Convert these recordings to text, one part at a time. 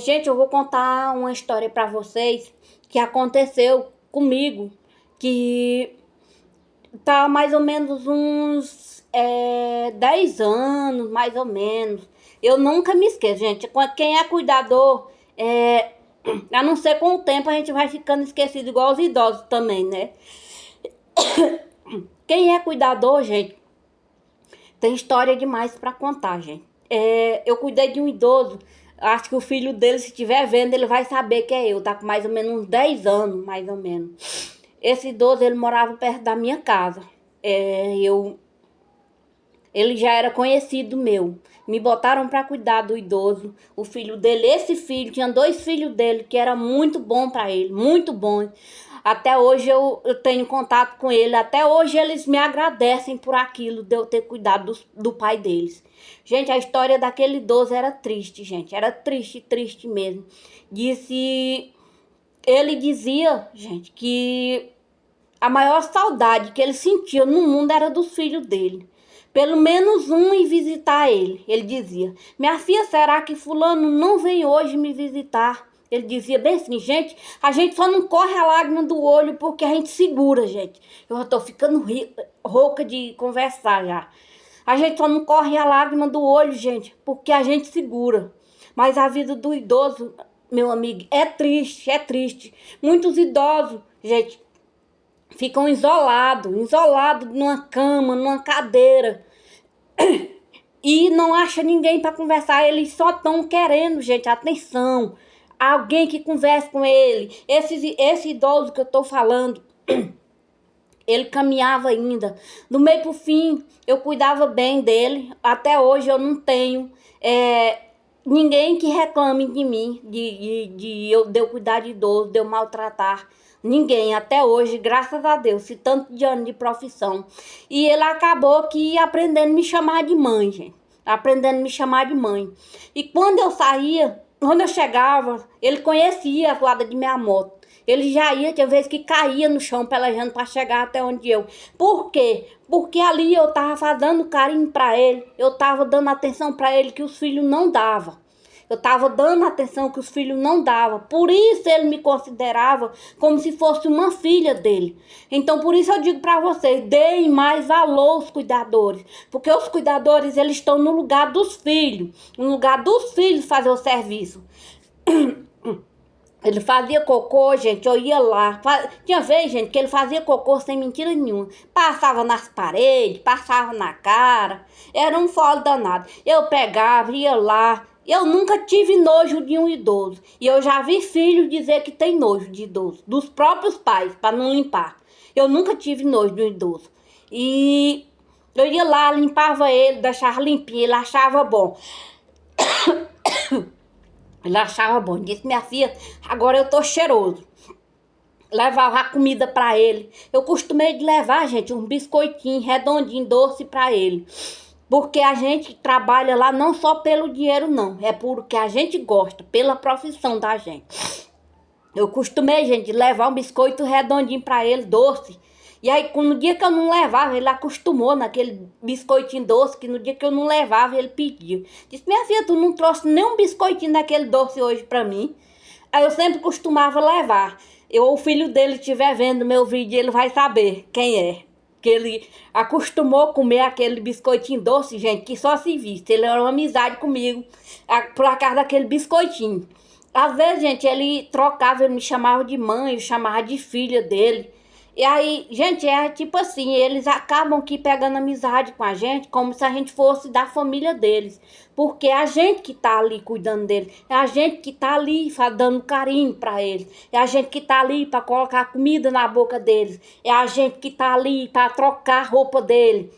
Gente, eu vou contar uma história pra vocês que aconteceu comigo, que tá mais ou menos uns 10 anos, mais ou menos. Eu nunca me esqueço, gente. Quem é cuidador, a não ser com o tempo a gente vai ficando esquecido igual os idosos também, né? Quem é cuidador, gente, tem história demais pra contar, gente. Eu cuidei de um idoso. Acho que o filho dele, se estiver vendo, ele vai saber que é eu. Tá com mais ou menos uns 10 anos, mais ou menos. Esse idoso, ele morava perto da minha casa. Ele já era conhecido meu. Me botaram para cuidar do idoso. O filho dele, esse filho, tinha dois filhos dele que era muito bom para ele, muito bom. Até hoje eu tenho contato com ele. Até hoje eles me agradecem por aquilo de eu ter cuidado do pai deles. Gente, a história daquele idoso era triste, gente. Era triste, triste mesmo. Ele dizia, gente, que a maior saudade que ele sentia no mundo era dos filhos dele. Pelo menos um ir visitar ele. Ele dizia: minha filha, será que fulano não vem hoje me visitar? Ele dizia bem assim: gente, a gente só não corre a lágrima do olho porque a gente segura, gente. Eu já tô ficando rouca de conversar já. A gente só não corre a lágrima do olho, gente, porque a gente segura. Mas a vida do idoso, meu amigo, é triste, é triste. Muitos idosos, gente, ficam isolados numa cama, numa cadeira, e não acha ninguém para conversar. Eles só estão querendo, gente, atenção, alguém que converse com ele. Esse idoso que eu tô falando, ele caminhava ainda. Do meio pro fim, eu cuidava bem dele. Até hoje eu não tenho ninguém que reclame de mim, de eu cuidar de idoso, de eu maltratar. Ninguém, até hoje, graças a Deus, esse tanto de ano de profissão. E ele acabou que aprendendo a me chamar de mãe, gente. Aprendendo a me chamar de mãe. E quando eu saía, quando eu chegava, ele conhecia a zoada de minha moto. Ele já ia, tinha vezes que caía no chão pelejando para chegar até onde eu. Por quê? Porque ali eu tava fazendo carinho para ele. Eu tava dando atenção para ele que os filhos não davam. Eu tava dando atenção que os filhos não davam. Por isso ele me considerava como se fosse uma filha dele. Então por isso eu digo para vocês, deem mais valor aos cuidadores. Porque os cuidadores, eles estão no lugar dos filhos. No lugar dos filhos fazer o serviço. Ele fazia cocô, gente, eu ia lá. Tinha vez, gente, que ele fazia cocô sem mentira nenhuma. Passava nas paredes, passava na cara. Era um fole danado. Eu pegava, ia lá. Eu nunca tive nojo de um idoso. E eu já vi filhos dizer que tem nojo de idoso. Dos próprios pais, para não limpar. Eu nunca tive nojo de um idoso. E eu ia lá, limpava ele, deixava limpinho. Ele achava bom. Ele achava bom. Disse: minha filha, agora eu tô cheiroso. Levava a comida pra ele. Eu costumei de levar, gente, um biscoitinho redondinho, doce pra ele. Porque a gente trabalha lá não só pelo dinheiro, não. É porque a gente gosta, pela profissão da gente. Eu costumei, gente, levar um biscoito redondinho pra ele, doce. E aí, no dia que eu não levava, ele acostumou naquele biscoitinho doce, que no dia que eu não levava, ele pedia. Disse: minha filha, tu não trouxe nenhum biscoitinho daquele doce hoje pra mim? Aí eu sempre costumava levar. O filho dele estiver vendo meu vídeo, ele vai saber quem é. Que ele acostumou a comer aquele biscoitinho doce, gente, que só se visse. Ele era uma amizade comigo, por causa daquele biscoitinho. Às vezes, gente, ele trocava, ele me chamava de mãe, eu chamava de filha dele. E aí, gente, é tipo assim, eles acabam aqui pegando amizade com a gente, como se a gente fosse da família deles. Porque é a gente que tá ali cuidando deles, é a gente que tá ali dando carinho pra eles, é a gente que tá ali pra colocar comida na boca deles, é a gente que tá ali pra trocar a roupa dele,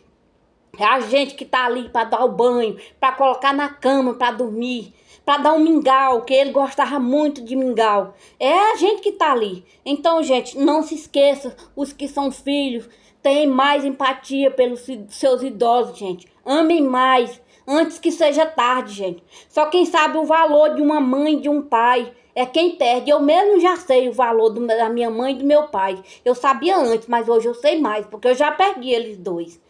é a gente que tá ali pra dar o banho, pra colocar na cama, pra dormir, pra dar um mingau, que ele gostava muito de mingau. É a gente que tá ali. Então, gente, não se esqueça, os que são filhos, tenham mais empatia pelos seus idosos, gente. Amem mais, antes que seja tarde, gente. Só quem sabe o valor de uma mãe e de um pai é quem perde. Eu mesmo já sei o valor da minha mãe e do meu pai. Eu sabia antes, mas hoje eu sei mais, porque eu já perdi eles dois.